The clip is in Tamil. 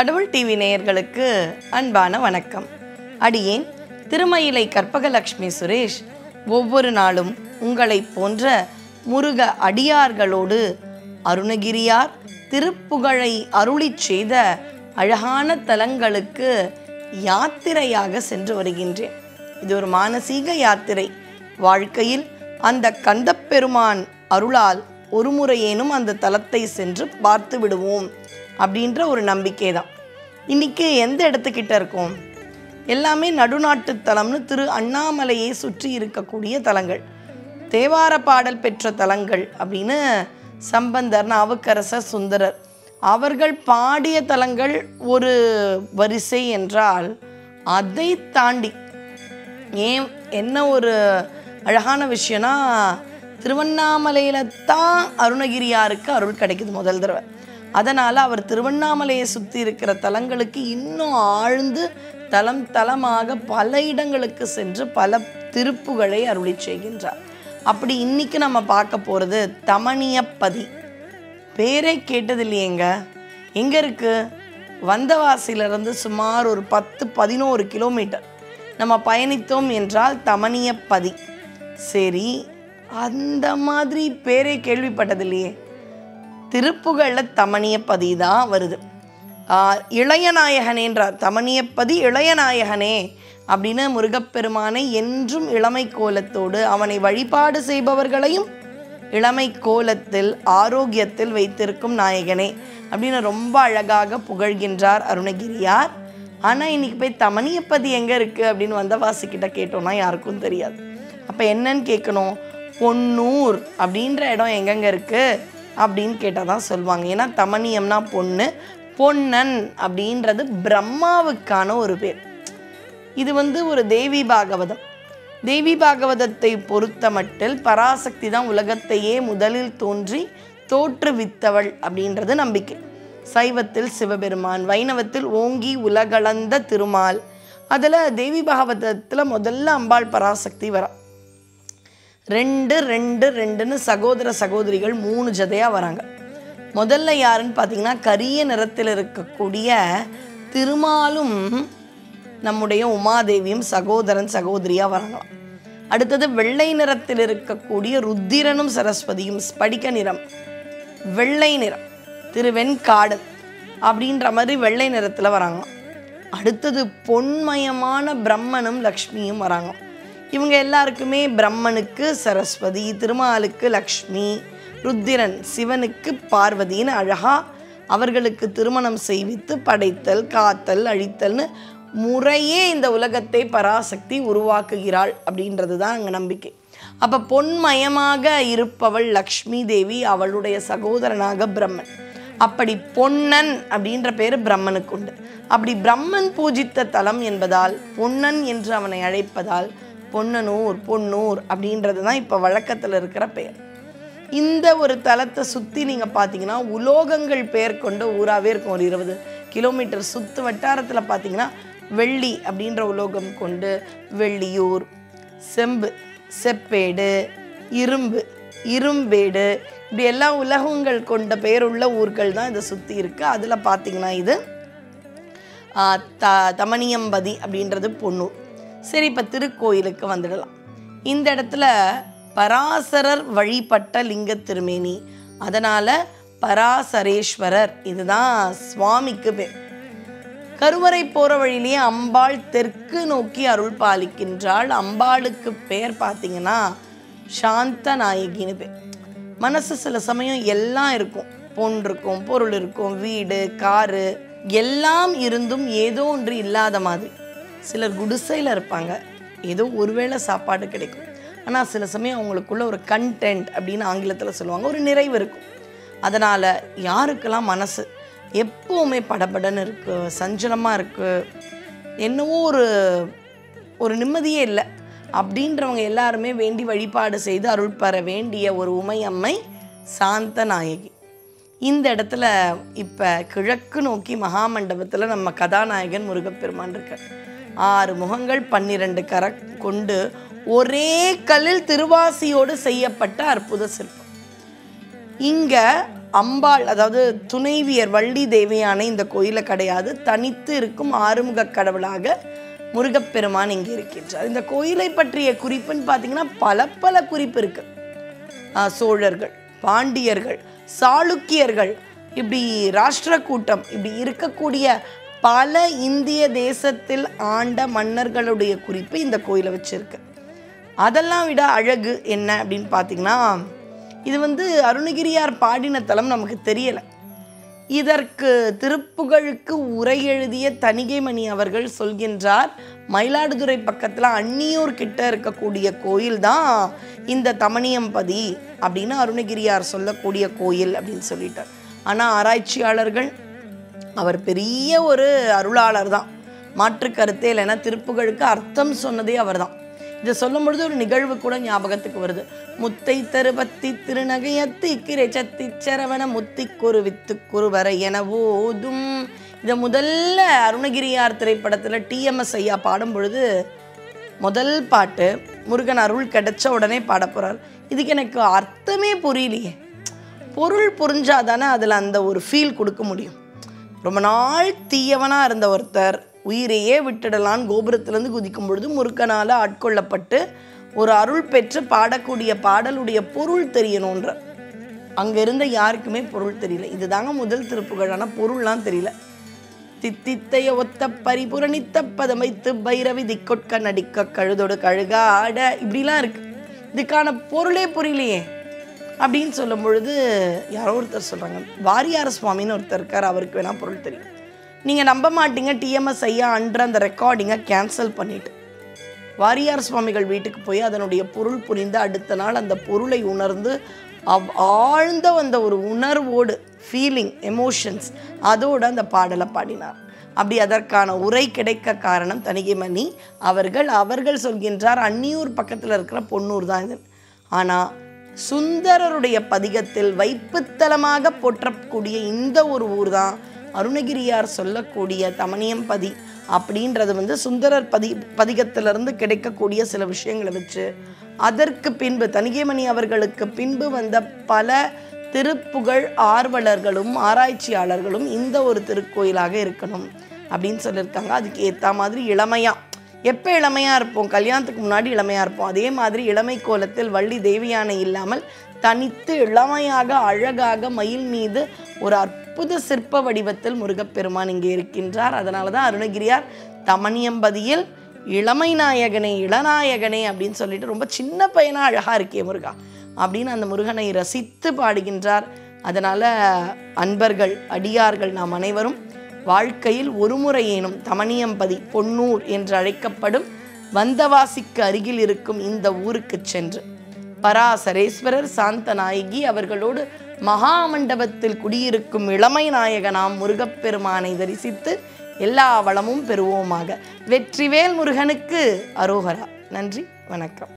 கடவுள் டிவி நேயர்களுக்கு அன்பான வணக்கம். அடியேன் திருமயிலை கற்பகலட்சுமி சுரேஷ். ஒவ்வொரு நாளும் உங்களை போன்ற முருக அடியார்களோடு அருணகிரியார் திருப்புகழை அருளிச் செய்த அழகான தலங்களுக்கு யாத்திரையாக சென்று வருகின்றேன். இது ஒரு மானசீக யாத்திரை. வாழ்க்கையில் அந்த கந்தப்பெருமான் அருளால் ஒரு முறையேனும் அந்த தலத்தை சென்று பார்த்து விடுவோம் அப்படின்ற ஒரு நம்பிக்கை தான். இன்றைக்கி எந்த இடத்துக்கிட்ட இருக்கோம்? எல்லாமே நடுநாட்டு தலம்னு திரு அண்ணாமலையை சுற்றி இருக்கக்கூடிய தலங்கள், தேவார பாடல் பெற்ற தலங்கள் அப்படின்னு சம்பந்தர், நாவுக்கரசர், சுந்தரர் அவர்கள் பாடிய தலங்கள் ஒரு வரிசை என்றால், அதை தாண்டி என்ன ஒரு அழகான விஷயம்னா, திருவண்ணாமலையில் தான் அருணகிரியாருக்கு அருள் கிடைக்குது முதல் தடவை. அதனால் அவர் திருவண்ணாமலையை சுற்றி இருக்கிற தலங்களுக்கு இன்னும் ஆழ்ந்து தலம் தலமாக பல இடங்களுக்கு சென்று பல திருப்புகளை அருளி செய்கின்றார். அப்படி இன்னைக்கு நம்ம பார்க்க போகிறது தமணியப்பதி. பேரே கேட்டது இல்லையேங்க. எங்கே இருக்குது? வந்தவாசியிலிருந்து சுமார் ஒரு 10-11 கிலோமீட்டர் நம்ம பயணித்தோம் என்றால் தமணியப்பதி. சரி, அந்த மாதிரி பேரே கேள்விப்பட்டது இல்லையே. திருப்புகழில் தமணியப்பதி தான் வருது. இளையநாயகனேன்றார். தமணியப்பதி இளையநாயகனே அப்படின்னு முருகப்பெருமானை என்றும் இளமை கோலத்தோடு அவனை வழிபாடு செய்பவர்களையும் இளமை கோலத்தில் ஆரோக்கியத்தில் வைத்திருக்கும் நாயகனே அப்படின்னு ரொம்ப அழகாக புகழ்கின்றார் அருணகிரியார். ஆனால் இன்னைக்கு போய் தமணியப்பதி எங்கே இருக்குது அப்படின்னு வந்தவாசிக்கிட்ட கேட்டோம்னா யாருக்கும் தெரியாது. அப்போ என்னன்னு கேட்கணும்? பொன்னூர் அப்படின்ற இடம் எங்கெங்கே இருக்குது அப்படின்னு கேட்டால் தான் சொல்லுவாங்க. ஏன்னா தமணியம்னா பொண்ணு, பொன்னன் அப்படின்றது பிரம்மாவுக்கான ஒரு பேர். இது ஒரு தேவி பாகவதம். தேவி பாகவதத்தை பொறுத்த மட்டில் பராசக்தி தான் உலகத்தையே முதலில் தோன்றி தோற்றுவித்தவள் அப்படின்றது நம்பிக்கை. சைவத்தில் சிவபெருமான், வைணவத்தில் ஓங்கி உலகளந்த திருமால். அதில் தேவி பாகவதத்தில் முதல்ல அம்பாள் பராசக்தி வரா. 2 சகோதர சகோதரிகள் 3 ஜதையாக வராங்க. முதல்ல யாருன்னு பார்த்தீங்கன்னா, கரிய நிறத்தில் இருக்கக்கூடிய திருமாலும் நம்முடைய உமாதேவியும் சகோதரன் சகோதரியாக வராங்களாம். அடுத்தது வெள்ளை நிறத்தில் இருக்கக்கூடிய ருத்திரனும் சரஸ்வதியும், ஸ்படிக நிறம், வெள்ளை நிறம், திருவெண்காடன் அப்படின்ற மாதிரி வெள்ளை நிறத்தில் வராங்களாம். அடுத்தது பொன்மயமான பிரம்மனும் லக்ஷ்மியும் வராங்க. இவங்க எல்லாருக்குமே பிரம்மனுக்கு சரஸ்வதி, திருமாலுக்கு லக்ஷ்மி, ருத்திரன் சிவனுக்கு பார்வதின்னு அழகா அவர்களுக்கு திருமணம் செய்வித்து படைத்தல், காத்தல், அழித்தல்னு முறையே இந்த உலகத்தை பராசக்தி உருவாக்குகிறாள் அப்படின்றது தான் அங்கே நம்பிக்கை. அப்போ பொன்மயமாக இருப்பவள் லக்ஷ்மி தேவி, அவளுடைய சகோதரனாக பிரம்மன். அப்படி பொன்னன் அப்படின்ற பேர் பிரம்மனுக்கு உண்டு. அப்படி பிரம்மன் பூஜித்த தலம் என்பதால், பொன்னன் என்று அவனை அழைப்பதால் பொன்னனூர், பொன்னூர் அப்படின்றது தான் இப்போ வழக்கத்தில் இருக்கிற பெயர். இந்த ஒரு தலத்தை சுற்றி நீங்கள் பார்த்தீங்கன்னா உலோகங்கள் பெயர் கொண்ட ஊராகவே இருக்கும். ஒரு 20 கிலோமீட்டர் சுற்று வட்டாரத்தில் பார்த்தீங்கன்னா வெள்ளி அப்படின்ற உலோகம் கொண்டு வெள்ளியூர், செம்பு, செப்பேடு, இரும்பு, இரும்பேடு, இப்படி எல்லா உலகங்கள் கொண்ட பெயருள்ள ஊர்கள் தான் இதை சுற்றி இருக்குது. அதில் பார்த்தீங்கன்னா இது தமணியம்பதி அப்படின்றது பொன்னூர். சரி, இப்போ திருக்கோயிலுக்கு வந்துடலாம். இந்த இடத்துல பராசரர் வழிபட்ட லிங்க திருமேனி, அதனால் பராசரேஸ்வரர் இதுதான் சுவாமிக்கு பேர். கருவறை போகிற வழியிலேயே அம்பாள் தெற்கு நோக்கி அருள் பாலிக்கின்றாள். அம்பாளுக்கு பேர் பார்த்தீங்கன்னா சாந்த நாயகின்னு பேர். மனசு சில சமயம் எல்லாம் இருக்கும், பொன் இருக்கும், பொருள் இருக்கும், வீடு, காரு எல்லாம் இருந்தும் ஏதோ ஒன்று இல்லாத மாதிரி. சிலர் குடிசையில் இருப்பாங்க, ஏதோ ஒருவேளை சாப்பாடு கிடைக்கும். ஆனால் சில சமயம் அவங்களுக்குள்ள ஒரு கண்டென்ட் அப்படின்னு ஆங்கிலத்தில் சொல்லுவாங்க, ஒரு நிறைவு இருக்கும். அதனால் யாருக்கெல்லாம் மனசு எப்போவுமே படபடன்னு இருக்குது, சஞ்சலமாக இருக்குது, என்னவோ ஒரு நிம்மதியே இல்லை அப்படின்றவங்க எல்லாருமே வேண்டி வழிபாடு செய்து அருள் பெற வேண்டிய ஒரு உமையம்மை சாந்த நாயகி. இந்த இடத்துல இப்போ கிழக்கு நோக்கி மகாமண்டபத்தில் நம்ம கதாநாயகன் முருகப்பெருமான் இருக்கார். 6 முகங்கள், 12 கரை கொண்டு ஒரே கல்லில் திருவாசியோடு செய்யப்பட்ட அற்புத சிற்பம். இங்கே அம்பாள் அதாவது துணைவியர் வள்ளி தேவியானை இந்த கோயிலில் கிடையாது. தனித்து இருக்கும் ஆறுமுக கடவுளாக முருகப்பெருமான் இங்கே இருக்கின்றார். இந்த கோயிலை பற்றிய குறிப்புன்னு பார்த்தீங்கன்னா பல குறிப்பு இருக்கு. சோழர்கள், பாண்டியர்கள், சாளுக்கியர்கள், இப்படி ராஷ்டிரக்கூட்டம், இப்படி இருக்கக்கூடிய பல இந்திய தேசத்தில் ஆண்ட மன்னர்களுடைய குறிப்பு இந்த கோயிலை வச்சிருக்கு. அதெல்லாம் விட அழகு என்ன அப்படின்னு பார்த்தீங்கன்னா, இது அருணகிரியார் பாடின தலம் நமக்கு தெரியலை. இதற்கு திருப்புகழுக்கு உரை எழுதிய தணிகைமணி அவர்கள் சொல்கின்றார், மயிலாடுதுறை பக்கத்தில் அன்னியூர் கிட்ட இருக்கக்கூடிய கோயில் தான் இந்த தமணியம்பதி அப்படின்னு அருணகிரியார் சொல்லக்கூடிய கோயில் அப்படின்னு சொல்லிட்டார். ஆனால் ஆராய்ச்சியாளர்கள் அவர் பெரிய ஒரு அருளாளர் தான், மாற்று கருத்தே இல்லைன்னா திருப்புகழுக்கு அர்த்தம் சொன்னதே அவர் தான். இதை சொல்லும் பொழுது ஒரு நிகழ்வு கூட ஞாபகத்துக்கு வருது. முத்தை தருபத்தி திருநகையத்தி கிரை சத்தி சரவண முத்தி குரு வித்து குருவரை என ஓதும். இதை முதல்ல அருணகிரியார் திரைப்படத்தில் டிஎம்எஸ் ஐயா பாடும் பொழுது முதல் பாட்டு முருகன் அருள் கிடைச்ச உடனே பாட போகிறார். இதுக்கு எனக்கு அர்த்தமே புரியலையே. பொருள் புரிஞ்சாதானே அதில் அந்த ஒரு ஃபீல் கொடுக்க முடியும். ரொம்ப நாள் தீயவனாக இருந்த ஒருத்தர் உயிரையே விட்டுடலான்னு கோபுரத்திலேருந்து குதிக்கும் பொழுது முருகனால் ஆட்கொள்ளப்பட்டு ஒரு அருள் பெற்று பாடக்கூடிய பாடலுடைய பொருள் தெரியணுன்ற. அங்கே இருந்த யாருக்குமே பொருள் தெரியல. இதுதாங்க முதல் திருப்புகழ். ஆனால் பொருள்லாம் தெரியல. தித்தித்தைய ஒத்த பரிபுரணித்த பதமைத்து பைரவி திக்கொட்க நடிக்க கழுதோடு கழுகாட இப்படிலாம் இருக்கு. இதுக்கான பொருளே புரியலையே அப்படின்னு சொல்லும் பொழுது யாரோ ஒருத்தர் சொல்கிறாங்க, வாரியார் சுவாமின்னு ஒருத்தர் இருக்கார், அவருக்கு வேணால் பொருள் தெரியும். நீங்கள் நம்ப மாட்டீங்க, டிஎம்எஸ் ஐயா அன்ற அந்த ரெக்கார்டிங்கை கேன்சல் பண்ணிவிட்டு வாரியார் சுவாமிகள் வீட்டுக்கு போய் அதனுடைய பொருள் புரிந்து அடுத்த நாள் அந்த பொருளை உணர்ந்து ஆழ்ந்த அந்த ஒரு உணர்வோடு ஃபீலிங் எமோஷன்ஸ் அதோடு அந்த பாடலை பாடினார். அப்படி அதற்கான உரை கிடைக்க காரணம் தணிகைமணி அவர்கள் சொல்கின்றார், அன்னியூர் பக்கத்தில் இருக்கிற பொன்னூர் தான் இது. ஆனால் சுந்தரருடைய பதிகத்தில் வைப்புத்தலமாக போற்றக்கூடிய இந்த ஒரு ஊர் தான் அருணகிரியார் சொல்லக்கூடிய தமணியம்பதி அப்படின்றது சுந்தரர் பதிகத்திலிருந்து கிடைக்கக்கூடிய சில விஷயங்களை வச்சு அதற்கு பின்பு தணிகைமணி அவர்களுக்கு பின்பு வந்த பல திருப்புகழ் ஆர்வலர்களும் ஆராய்ச்சியாளர்களும் இந்த ஒரு திருக்கோயிலாக இருக்கணும் அப்படின்னு சொல்லியிருக்காங்க. அதுக்கு ஏற்ற மாதிரி எப்போ இளமையாக இருப்போம், கல்யாணத்துக்கு முன்னாடி இளமையாக இருப்போம், அதே மாதிரி இளமை கோலத்தில் வள்ளி தேவியானை இல்லாமல் தனித்து இளமையாக அழகாக மயில் மீது ஒரு அற்புத சிற்ப வடிவத்தில் முருகப்பெருமான் இங்கே இருக்கின்றார். அதனால தான் அருணகிரியார் தமணியம்பதியில் இளமை நாயகனே இளநாயகனே அப்படின்னு சொல்லிட்டு ரொம்ப சின்ன பையனாக அழகாக இருக்கே முருகா அப்படின்னு அந்த முருகனை ரசித்து பாடுகின்றார். அதனால் அன்பர்கள் அடியார்கள் நாம் அனைவரும் வாழ்க்கையில் ஒரு முறையேனும் தமணியம்பதி பொன்னூர் என்று அழைக்கப்படும் வந்தவாசிக்கு அருகில் இருக்கும் இந்த ஊருக்கு சென்று பராசரேஸ்வரர் சாந்த நாயகி அவர்களோடு மகாமண்டபத்தில் குடியிருக்கும் இளமை நாயகனாம் முருகப்பெருமானை தரிசித்து எல்லா வளமும் பெறுவோமாக. வெற்றிவேல் முருகனுக்கு அரோகரா. நன்றி, வணக்கம்.